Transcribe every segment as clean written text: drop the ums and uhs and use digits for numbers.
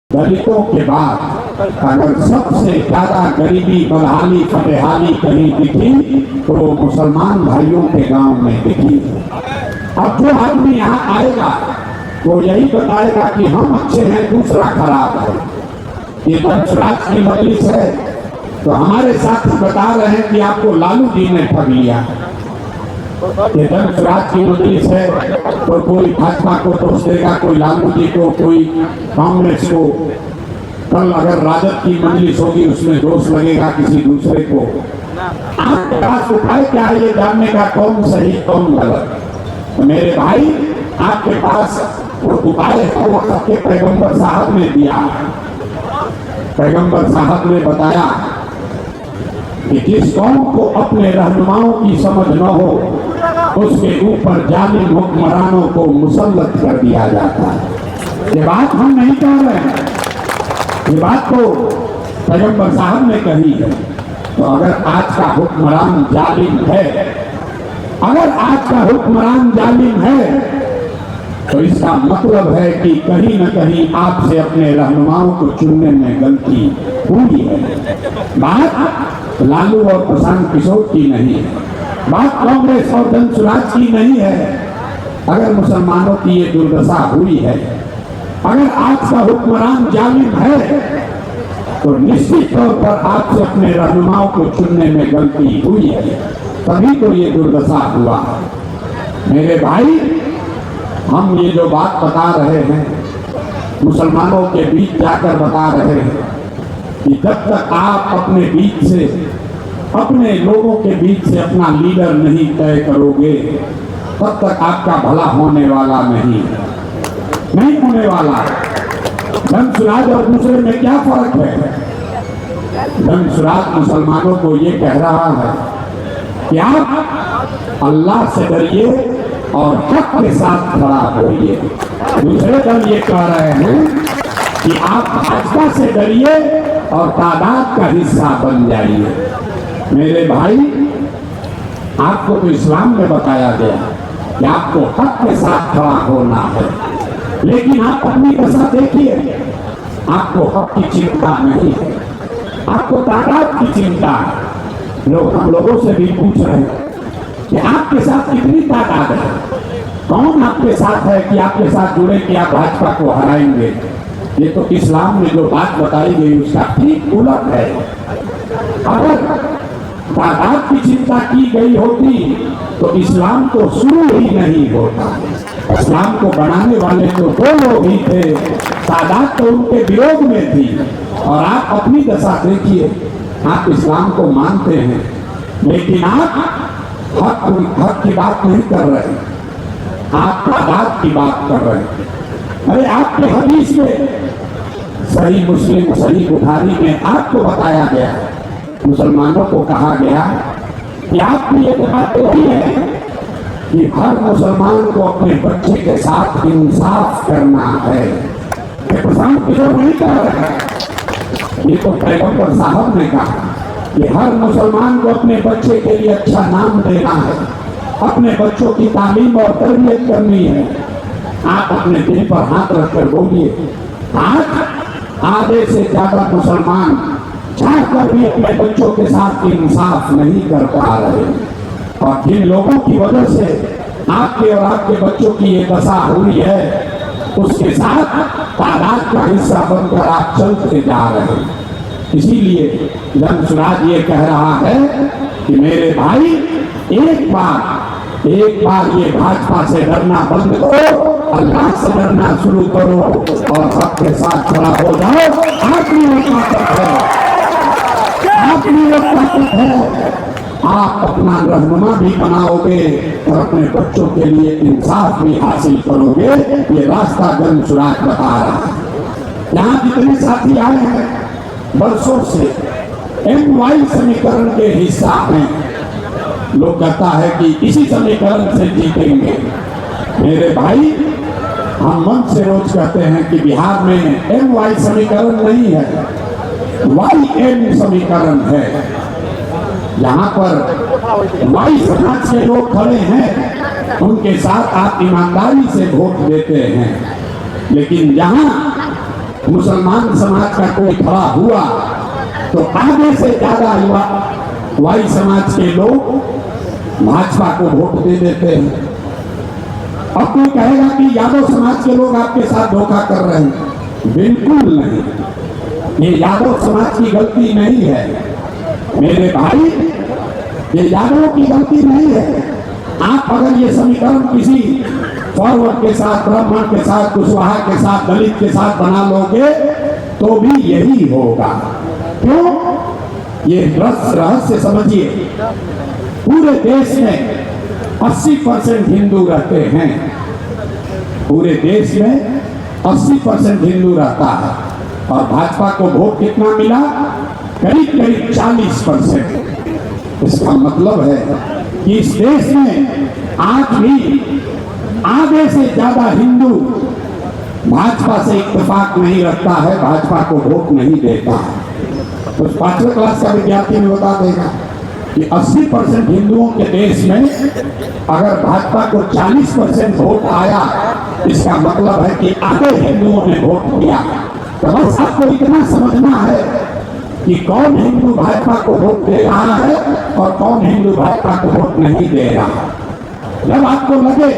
दलितों के बाद अगर सबसे ज्यादा गरीबी बदहाली फतेहाली कहीं दिखी तो वो मुसलमान भाइयों के गांव में दिखी। अब जो आदमी यहाँ आएगा वो यही बताएगा कि हम अच्छे हैं दूसरा खराब है। ये दंशराज की मजलिस है तो हमारे साथी बता रहे हैं कि आपको लालू जी ने ठग लिया। ये दंशराज की मजलिस है तो कोई भाजपा को दोष देगा, कोई लालू जी को, कोई कांग्रेस को। कल अगर राजद की मजलिस होगी उसमें दोष लगेगा किसी दूसरे को। आपके पास उपाय क्या है ये जानने का, कौन सही कौन गलत? तो मेरे भाई आपके पास वो उपाय है वो आपके पैगंबर साहब ने दिया। पैगंबर साहब ने बताया कि जिस कौम को अपने रहनुमाओं की समझ न हो उसके ऊपर जालिम हुक्मरानों को मुसल्लत कर दिया जाता है। ये बात हम नहीं कह रहे हैं, ये बात तो पैगंबर साहब ने कही है। तो अगर आज का हुक्मरान जालिम है, अगर आज का हुक्मरान जालिम है तो इसका मतलब है कि कहीं न कहीं आपसे अपने रहनुमाओं को चुनने में गलती हुई है। बात लालू और प्रशांत किशोर की नहीं है, बात कांग्रेस और दंशराज की नहीं है। अगर मुसलमानों की ये दुर्दशा हुई है, अगर आज का हुक्मरान जालिम है तो निश्चित तौर पर आपसे अपने रहनुमाओं को चुनने में गलती हुई है, तभी तो ये दुर्दशा हुआ। मेरे भाई हम ये जो बात बता रहे हैं मुसलमानों के बीच जाकर बता रहे हैं कि जब तक आप अपने बीच से, अपने लोगों के बीच से अपना लीडर नहीं तय करोगे तब तक आपका भला होने वाला नहीं होने वाला। दंशराज और दूसरे में क्या फर्क है? दंशराज मुसलमानों को ये कह रहा है कि आप अल्लाह से डरिए और हक के साथ खड़ा होइए। दूसरे दल ये कह रहे हैं कि आप भाजपा से डरिए और तादाद का हिस्सा बन जाइए। मेरे भाई आपको तो इस्लाम में बताया गया कि आपको हक के साथ खड़ा होना है, लेकिन आप अपनी दशा देखिए, आपको हक की चिंता नहीं है, आपको तादाद की चिंता है। लोग हम लोगों से भी पूछ रहे हैं कि आपके साथ कितनी तादाद है, कौन आपके साथ है कि आपके साथ जुड़े कि आप भाजपा को हराएंगे। ये तो इस्लाम में जो बात बताई गई उसका ठीक उलट है। अगर तादाद की चिंता की गई होती तो इस्लाम तो शुरू ही नहीं होता। इस्लाम को बनाने वाले तो दो लोग ही थे, तादाद तो उनके विरोध में थी। और आप अपनी दशा देखिए, आप इस्लाम को मानते हैं लेकिन आप हक की बात नहीं कर रहे, आप तादाद की बात कर रहे हैं। अरे आपके हदीस में सही मुस्लिम, सही बुखारी में आपको बताया गया, मुसलमानों को कहा गया कि आपकी ये बात यही है कि हर मुसलमान को अपने बच्चे के साथ इंसाफ करना है। प्रशांत किशोर नहीं कह रहे हैं, ये तो पैगंबर साहब ने कहा कि हर मुसलमान को अपने बच्चे के लिए अच्छा नाम देना है, अपने बच्चों की तालीम और तरबियत करनी है। आप अपने दिल पर हाथ रखकर बोलिए, आज आधे से ज्यादा मुसलमान चाहकर भी अपने बच्चों के साथ इंसाफ नहीं कर पा रहे। और जिन लोगों की वजह से आपके और आपके बच्चों की ये दशा हुई है उसके साथ तादाद का हिस्सा बनकर आप चलते जा रहे हैं। इसीलिए दंशराज ये कह रहा है कि मेरे भाई एक बार ये भाजपा से डरना बंद करो, अल्लाह से डरना शुरू करो और हक के साथ खड़ा हो जाओ। आपकी वो ताकत है, आपकी वो ताकत है। आप अपना रहनुमा भी बनाओगे और अपने बच्चों के लिए इंसाफ भी हासिल करोगे। ये रास्ता दंशराज बता रहा है। यहाँ जितने साथी आए हैं बरसों से MY समीकरण के हिस्सा हैं। लोग कहता है कि इसी समीकरण से जीतेंगे। मेरे भाई हम मन से रोज कहते हैं कि बिहार में MY समीकरण नहीं है, YM समीकरण है। यहाँ पर वाई समाज के लोग खड़े हैं, उनके साथ आप ईमानदारी से वोट देते हैं। लेकिन यहाँ मुसलमान समाज का कोई खड़ा हुआ तो आधे से ज्यादा युवा वाई समाज के लोग भाजपा को वोट दे देते हैं। अब कोई कहेगा कि यादव समाज के लोग आपके साथ धोखा कर रहे हैं, बिल्कुल नहीं। ये यादव समाज की गलती नहीं है मेरे भाई, ये यादवों की गलती नहीं है। आप अगर ये समीकरण किसी फॉरवर्ड के साथ, ब्राह्मण के साथ, कुशवाहा के साथ, दलित के साथ बना लोगे तो भी यही होगा। क्यों? ये रहस्य समझिए, पूरे देश में 80% हिंदू रहते हैं, पूरे देश में 80% हिंदू रहता है और भाजपा को वोट कितना मिला? करीब करीब 40%। इसका मतलब है कि इस देश में आज भी आधे से ज्यादा हिंदू भाजपा से इत्तेफाक नहीं रखता है, भाजपा को वोट नहीं देता है। तो 5वीं क्लास का विद्यार्थी में बता देगा कि 80% हिंदुओं के देश में अगर भाजपा को 40% वोट आया, इसका मतलब है कि आधे हिंदुओं ने वोट दिया। तो बस आपको इतना समझना है कि कौन हिंदू भाजपा को वोट दे रहा है और कौन हिंदू भाजपा को वोट नहीं दे रहा। जब आपको लगे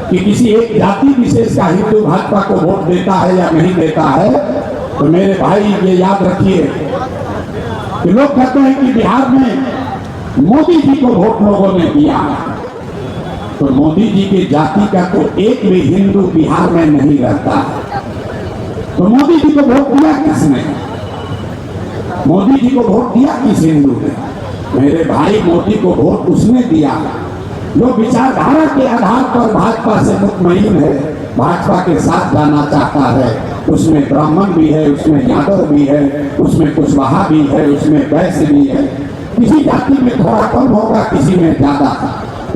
कि किसी एक जाति विशेष का हिंदू भाजपा को वोट देता है या नहीं देता है, तो मेरे भाई ये याद रखिए कि लोग कहते हैं कि बिहार में मोदी जी को वोट लोगों ने दिया, तो मोदी जी की जाति का तो एक भी हिंदू बिहार में नहीं रहता। तो मोदी जी को वोट दिया किसने? मोदी जी को वोट दिया किस हिंदू ने? मेरे भाई, मोदी को वोट उसने दिया जो विचारधारा के आधार पर भाजपा से मुतमईन है, भाजपा के साथ जाना चाहता है। उसमें ब्राह्मण भी है, उसमें यादव भी है, उसमें कुशवाहा भी है, उसमें वैश्य भी है। किसी जाति में थोड़ा कम होगा, किसी में ज्यादा,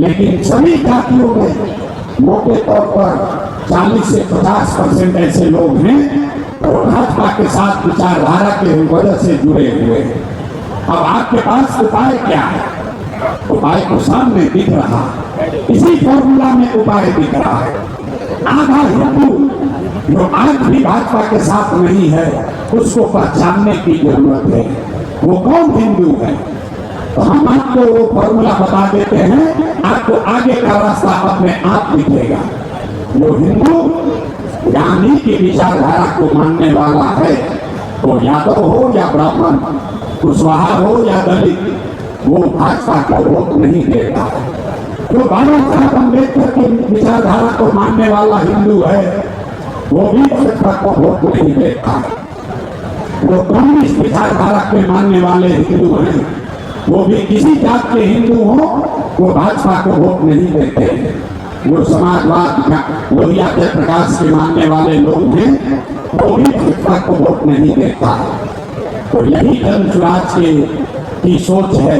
लेकिन सभी जातियों में मोटे तौर पर 40 से 50% ऐसे लोग हैं और भाजपा के साथ विचारधारा के वजह से जुड़े हुए हैं। अब आपके पास उपाय क्या है? उपाय को सामने दिख रहा, इसी फॉर्मूला में उपाय दिख रहा है। आधा हिंदू जो आज भी भाजपा के साथ नहीं है, उसको पहचानने की जरूरत है। वो कौन हिंदू है? तो हम आपको वो फॉर्मूला बता देते हैं, आपको आगे का रास्ता अपने आप दिखेगा। जो हिंदू गांधी की विचारधारा को मानने वाला है, वो यादव हो या ब्राह्मण, कुशवाहा हो या दलित, वो भाजपा को वोट नहीं देता। जो बाबा साहब अम्बेडकर की विचारधारा को मानने वाला हिंदू है, वो भी भाजपा को वोट नहीं देता। जो कम्युनिस्ट विचारधारा के मानने वाले हिंदू हैं, वो भी किसी जात के हिंदू हो, वो भाजपा को वोट नहीं देते। जो समाजवाद लोहिया जयप्रकाश के मानने वाले लोग हैं, वो भी भाजपा को वोट नहीं देता। तो यही जन स्वराज की सोच है।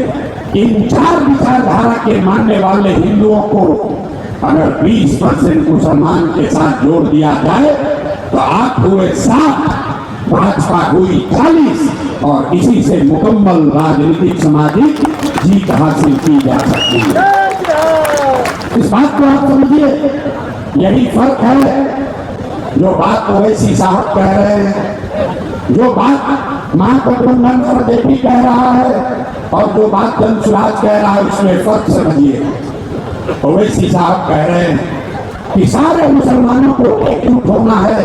इन 4 विचारधारा के मानने वाले हिंदुओं को अगर 20% मुसलमान के साथ जोड़ दिया जाए तो आप हुए 7, भाजपा हुई 40 और इसी से मुकम्मल राजनीतिक सामाजिक जीत हासिल की जा सकती है। इस बात को आप समझिए, यही फर्क है। जो बात ओवैसी साहब कह रहे हैं, जो बात महागठबंधन और जेपी कह रहा है और जो बात जन स्वराज कह रहा है, उसमें फर्क समझिए। ओवैसी साहब कह रहे हैं कि सारे मुसलमानों को एकजुट होना है,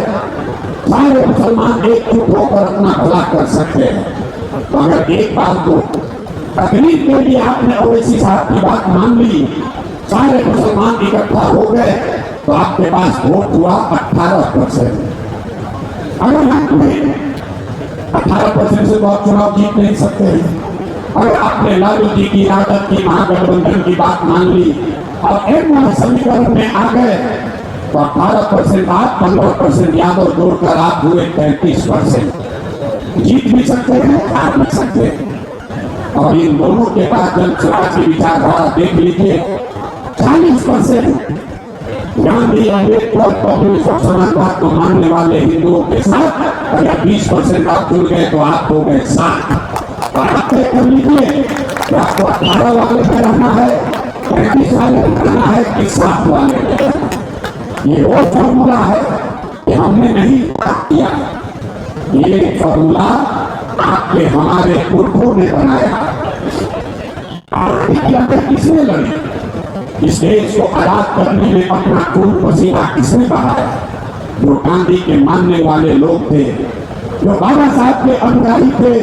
सारे मुसलमान एकजुट होकर अपना भला कर सकते हैं। तो अगर एक बात को तकलीफ के लिए आपने ओवैसी साहब की बात मान ली, सारे मुसलमान इकट्ठा हो गए, तो आपके पास वोट हुआ 18%। अगर आपने 18% से तो आप चुनाव जीत नहीं सकते हैं। अगर आपने लालू जी की राजद की महागठबंधन की बात मान ली और एक समीकरण में आ गए, तो 18% आप, 15% यादव जोड़कर आप हुए 33%। जीत भी सकते हैं, हार भी सकते हैं। और इन दोनों के बाद जन स्वराज की विचारधारा देख लीजिए, 40% गांधी अम्बेडकर कांग्रेस और समाजवाद को मानने वाले हिंदुओं के साथ अगर 20% आप जुड़ गए तो आप हो गए 7। आप तय कर लीजिए कि आपको 18 वाले पे रहना है, 35 वाले पे रहना है कि 7 वाले पे। ये वो फॉर्मूला है कि हमने नहीं किया। ये फॉर्मूला आपके हमारे पुरखों ने बनाया। किसने लड़ी? इस देश को आजाद करने में अपना खून पसीना किसने बहाया? जो गांधी के मानने वाले लोग थे, जो बाबा साहब के अनुयायी थे,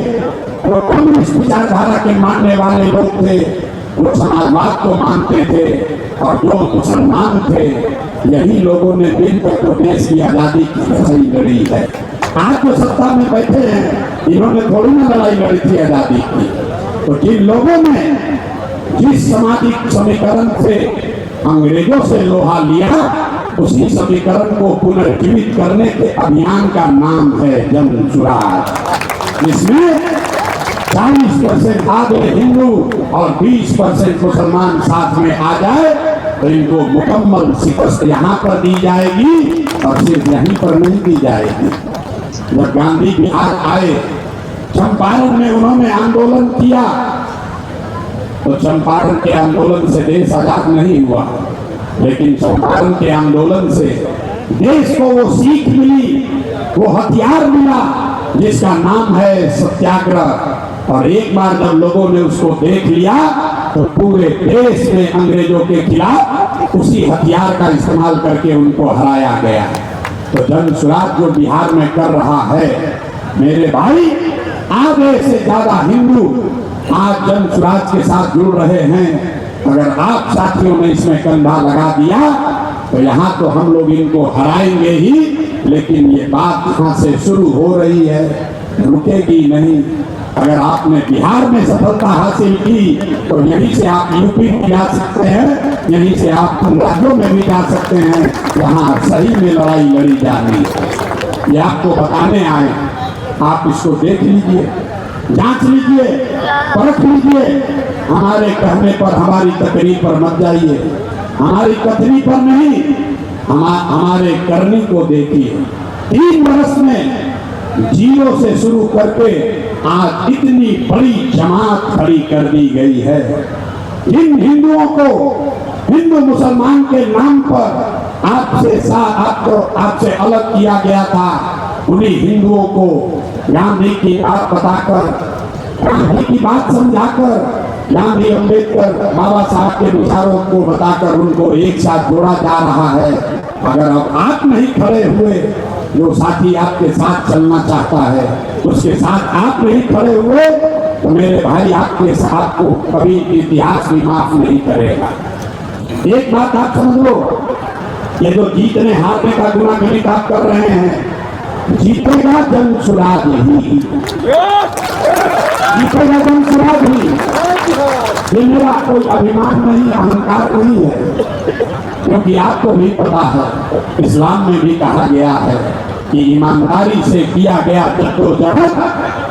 जो कम्युनिस्ट विचारधारा के मानने वाले लोग थे, जो समाजवाद को मानते थे और जो मुसलमान थे, यही लोगों ने मिलकर तो देश की आजादी की लड़ाई लड़ी है। आज जो सत्ता में बैठे हैं, इन्होंने थोड़ी ना लड़ाई लड़ी थी आजादी की। तो जिन लोगों ने जिस सामाजिक समीकरण से अंग्रेजों से लोहा लिया, उसी समीकरण को पुनर्जीवित करने के अभियान का नाम है जन सुराज। इसमें 40% आधे हिंदू और 20% मुसलमान साथ में आ जाए तो इनको मुकम्मल शिकस्त यहाँ पर दी जाएगी और सिर्फ यहीं पर नहीं दी जाएगी। जब गांधी बिहार आए, चंपारण में उन्होंने आंदोलन किया, तो चंपारण के आंदोलन से देश आजाद नहीं हुआ, लेकिन चंपारण के आंदोलन से देश को वो सीख मिली, वो हथियार मिला जिसका नाम है सत्याग्रह। और एक बार जब लोगों ने उसको देख लिया तो पूरे देश में अंग्रेजों के खिलाफ उसी हथियार का इस्तेमाल करके उनको हराया गया। तो जन सुराज जो बिहार में कर रहा है, मेरे भाई, आधे से ज्यादा हिंदू आज जन सुराज के साथ जुड़ रहे हैं। अगर आप साथियों ने इसमें कंधा लगा दिया तो यहाँ तो हम लोग इनको हराएंगे ही, लेकिन ये बात यहाँ से शुरू हो रही है, रुकेगी नहीं। अगर आपने बिहार में सफलता हासिल की तो यहीं से आप यूपी में जा सकते हैं, यहीं से आप राज्यों में भी जा सकते हैं, यहाँ सही में लड़ाई लड़ी जानी है। ये आपको बताने आए, आप इसको देख लीजिए, जांच लीजिए, परख लीजिए। हमारे कहने पर, हमारी तकरीर पर मत जाइए, हमारी कथनी पर नहीं, हमारे करनी को देखिए। 3 वर्ष में जीरो से शुरू करके आज इतनी बड़ी जमात खड़ी कर दी गई है। इन हिंदुओं को हिंदू मुसलमान के नाम पर आपसे अलग किया गया था, उन्हीं हिंदुओं को गांधी की बात बताकर, गांधी की बात समझाकर, गांधी, अम्बेडकर, बाबा साहब के विचारों को बताकर उनको एक साथ जोड़ा जा रहा है। अगर अब आप नहीं खड़े हुए, जो साथी आपके साथ चलना चाहता है उसके साथ आप नहीं खड़े हुए, तो मेरे भाई आपके साथ को कभी इतिहास भी माफ नहीं करेगा। एक बात आप समझ लो, ये जो जीतने हारने का गुनागनित आप कर रहे हैं, जीतेगा जन सुराज ही, जीतेगा जन सुराज ही। ये मेरा कोई अभिमान नहीं, अहंकार नहीं है, क्योंकि आपको भी पता है, इस्लाम में भी कहा गया है कि ईमानदारी से किया गया जद्दोजहद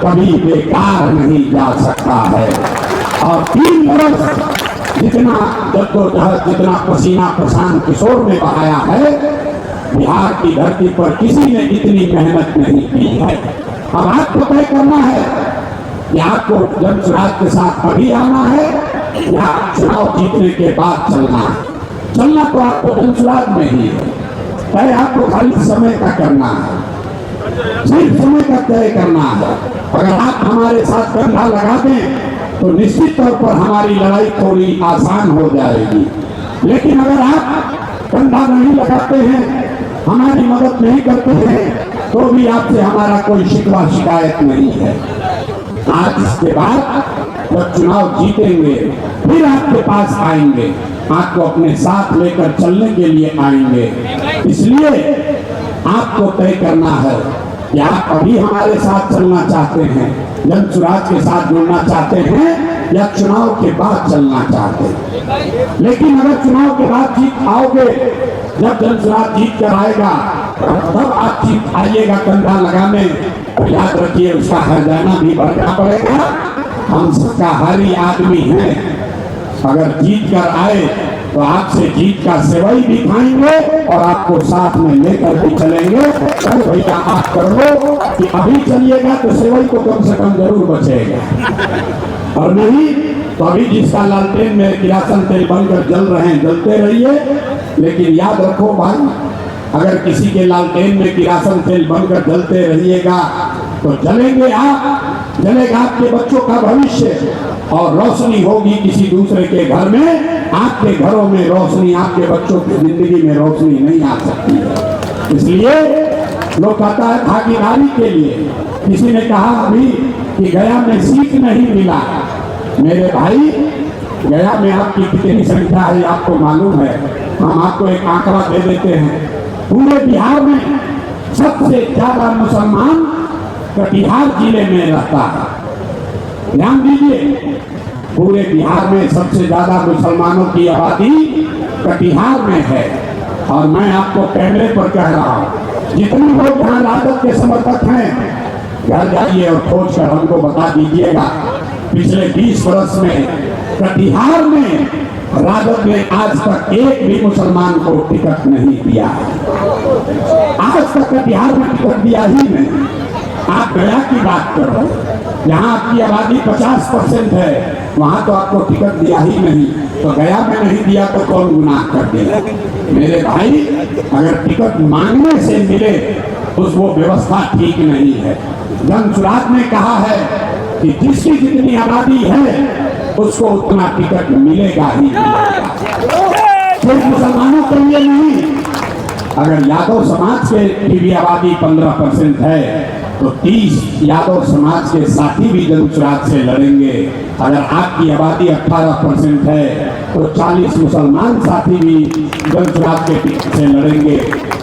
कभी बेकार नहीं जा सकता है। और 3 वर्ष जितना जद्दोजहद, जितना पसीना प्रशांत किशोर ने बहाया है, बिहार की धरती पर किसी ने इतनी मेहनत नहीं की है। अब आपको तय करना है कि आपको जन सुराज के साथ अभी आना है या चुनाव जीतने के बाद चलना है। चलना तो आपको जन सुराज में ही है, तय आपको खाली समय का करना है, सिर्फ समय का तय करना है। अगर आप हमारे साथ कंधा लगा दें तो निश्चित तौर पर हमारी लड़ाई थोड़ी आसान हो जाएगी। लेकिन अगर आप कंधा नहीं लगाते हैं, हमारी मदद नहीं करते हैं, तो भी आपसे हमारा कोई शिकवा शिकायत नहीं है। आज इसके बाद जब चुनाव जीतेंगे फिर आपके पास आएंगे, आपको अपने साथ लेकर चलने के लिए आएंगे। इसलिए आपको तय करना है कि आप अभी हमारे साथ चलना चाहते हैं, जन सुराज के साथ जुड़ना चाहते हैं, या चुनाव के बाद चलना चाहते हैं। लेकिन अगर चुनाव के बाद जीत आओगे, जब जन सुराज जीत कर आएगा तब आप जीत आइएगा कंधा लगाने, याद रखिए उसका हरजाना भी भरना पड़ेगा। हम शाकाहारी आदमी हैं, अगर जीत कर आए तो आपसे जीत का सेवई भी खाएंगे और आपको साथ में लेकर भी चलेंगे। तो भैया आप कर लो कि अभी चलिएगा तो सेवई को कम से कम जरूर बचेगा, और नहीं तो अभी जिसका लालटेन में किरासन तेल बनकर जल रहे हैं जलते रहिए। लेकिन याद रखो भाई, अगर किसी के लालटेन में किरासन तेल बनकर जलते रहिएगा तो जलेंगे आप, जलेगा आपके बच्चों का भविष्य, और रोशनी होगी किसी दूसरे के घर में। आपके घरों में रोशनी, आपके बच्चों की जिंदगी में रोशनी नहीं आ सकती है। इसलिए लोग कहता है भागीदारी के लिए। किसी ने कहा अभी कि गया में सीट नहीं मिला। मेरे भाई, गया में आपकी कितनी संख्या है आपको मालूम है? हम आपको एक आंकड़ा दे देते हैं। पूरे बिहार में सबसे ज्यादा मुसलमान कटिहार जिले में रहता है। ध्यान दीजिए, पूरे बिहार में सबसे ज्यादा मुसलमानों की आबादी कटिहार में है। और मैं आपको कैमरे पर कह रहा हूँ, जितने लोग यहाँ राजद के समर्थक हैं, घर जाइए और खोज कर हमको बता दीजिएगा पिछले 20 वर्ष में कटिहार में राजद ने आज तक एक भी मुसलमान को टिकट नहीं दिया। आज तक कटिहार में टिकट दिया ही नहीं। आप गया की बात करो, जहाँ आपकी आबादी 50% है, वहाँ तो आपको टिकट दिया ही नहीं। तो गया में नहीं दिया तो कौन गुनाह कर दिया? मेरे भाई, अगर टिकट मांगने से मिले उस वो व्यवस्था ठीक नहीं है। जनसुराज ने कहा है कि जिसकी जितनी आबादी है उसको उतना टिकट मिलेगा ही मिलेगा, सिर्फ मुसलमानों के लिए नहीं। अगर यादव समाज के भी आबादी 15% है तो 30 यादव समाज के साथी भी जनसुराज से लड़ेंगे। अगर आपकी आबादी 18% है तो 40 मुसलमान साथी भी जनसुराज के टिकट से लड़ेंगे।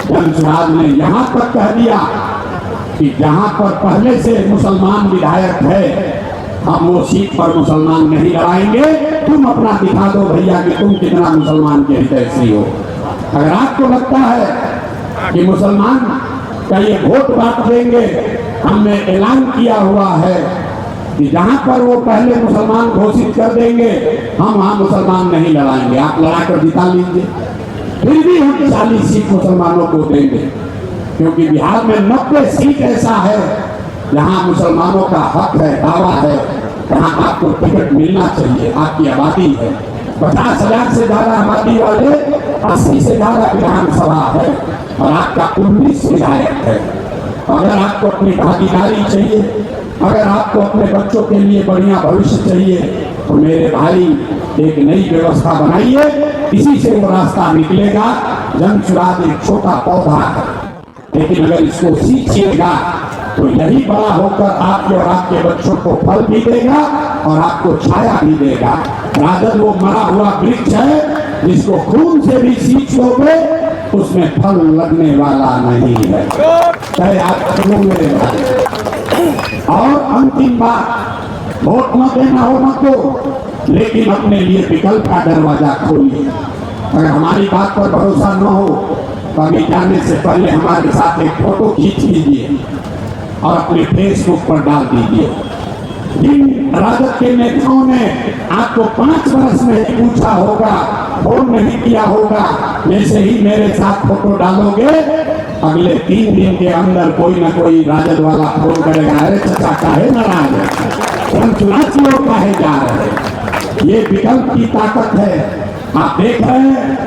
जनसुराज ने यहाँ तक कह दिया कि जहाँ पर पहले से मुसलमान विधायक है, हम वो सीट पर मुसलमान नहीं लड़ाएंगे। तुम अपना दिखा दो भैया कि तुम कितना मुसलमान के हितैषी हो। अगर आपको लगता है कि मुसलमान का ये वोट बांट देंगे, हमने ऐलान किया हुआ है कि जहाँ पर वो पहले मुसलमान घोषित कर देंगे, हम वहाँ मुसलमान नहीं लड़ाएंगे। आप लड़ा कर जिता लीजिए, फिर भी हम 40 सीट मुसलमानों को देंगे, क्योंकि बिहार में 90 सीट ऐसा है जहाँ मुसलमानों का हक है, दावा है, जहाँ आपको टिकट मिलना चाहिए। आपकी आबादी है 50,000 से ज्यादा आबादी वाले 80 से ज्यादा विधानसभा है और आपका 19 विधायक है। अगर आपको अपनी भागीदारी चाहिए, अगर आपको अपने बच्चों के लिए बढ़िया भविष्य चाहिए, तो मेरे भाई एक नई व्यवस्था बनाइए, इसी से वो रास्ता निकलेगा। जनसुराज एक छोटा पौधा है, लेकिन अगर इसको सींचिएगा तो यही बड़ा होकर आपके और आपके बच्चों को फल भी देगा और आपको छाया भी देगा। राजद वो मरा हुआ वृक्ष है जिसको खून से भी सींच लोगे उसमें फल लगने वाला नहीं है। चाहे आप सुनो मेरे भाई। और अंतिम बात, वोट न देना हो मत दो, लेकिन अपने लिए विकल्प का दरवाजा खोलिए। अगर हमारी बात पर भरोसा न हो तो अभी जाने से पहले हमारे साथ एक फोटो खींच लीजिए और अपने फेसबुक पर डाल दीजिए। जिन राजद के नेताओं ने आपको 5 वर्ष में पूछा होगा, फोन नहीं किया होगा, जैसे ही मेरे साथ फोटो डालोगे, अगले 3 दिन के अंदर कोई ना कोई राजद वाला फोन करेगा, अरे चाचा काहे नाराज है, हम चुनाव की ओर काहे जा रहे हैं। ये विकल्प की ताकत है। आप देख रहे हैं,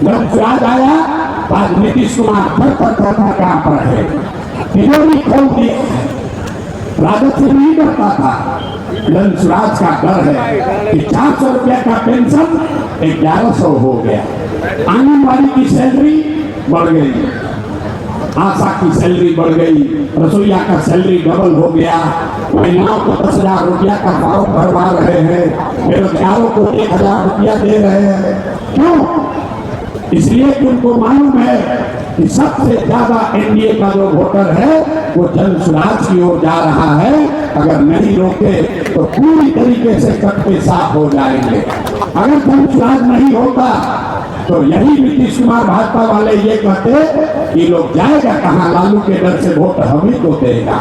जब चुनाव आया तो आज नीतीश कुमार करना कहाँ पर है, तिजोरी खोल दी। राजद से नहीं डरता था, जनसुराज का डर है कि 400 रुपया का पेंशन 1100 हो गया, आंगनबाड़ी की सैलरी बढ़ गई, आशा की सैलरी बढ़ गई, रसोईया का सैलरी डबल हो गया, महिलाओं को 10,000 रुपया का भाव भरवा रहे हैं, बेरोजगारों को 1,000 रुपया दे रहे हैं। क्यों? इसलिए कि उनको मालूम है कि सबसे ज्यादा एनडीए का जो वोटर है वो जनसुराज की ओर जा रहा है। अगर नहीं रोके तो पूरी तरीके से कट्टे साफ हो जाएंगे। अगर जनसुराज नहीं होता तो यही नीतीश कुमार भाजपा वाले ये कहते कि लोग जाएगा कहाँ, लालू के डर से वोट हम ही को देगा।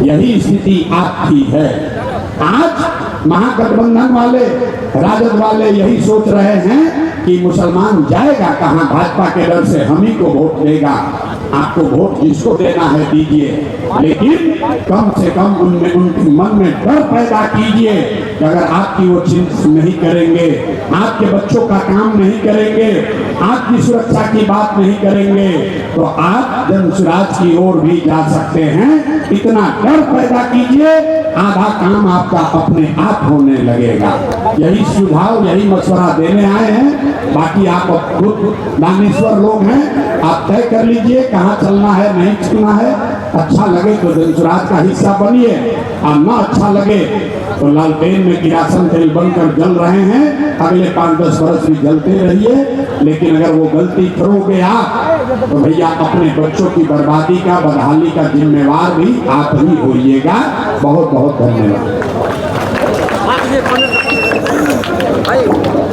यही स्थिति आपकी है। आज महागठबंधन वाले, राजद वाले यही सोच रहे हैं कि मुसलमान जाएगा कहाँ, भाजपा के डर से हम ही को वोट देगा। आपको वोट जिसको देना है दीजिए, लेकिन कम से कम उनमें, उनके मन में डर पैदा कीजिए कि अगर आपकी वो चिंता नहीं करेंगे, आपके बच्चों का काम नहीं करेंगे, आपकी सुरक्षा की बात नहीं करेंगे, तो आप जनसुराज की ओर भी जा सकते हैं। इतना डर पैदा कीजिए, आधा काम आपका अपने आप होने लगेगा। यही सुझाव, यही मशवरा देने आए हैं। बाकी आप खुद दानेश्वर लोग हैं, आप तय कर लीजिए कहाँ चलना है, नहीं चलना है। अच्छा लगे तो जनसुराज का हिस्सा बनिए, और ना अच्छा लगे तो लालटेन में किरासन तेल बनकर जल रहे हैं, अगले 5-10 वर्ष भी जलते रहिए। लेकिन अगर वो गलती करोगे आप, तो भैया अपने बच्चों की बर्बादी का, बदहाली का जिम्मेवार भी आप ही होइएगा। बहुत बहुत धन्यवाद।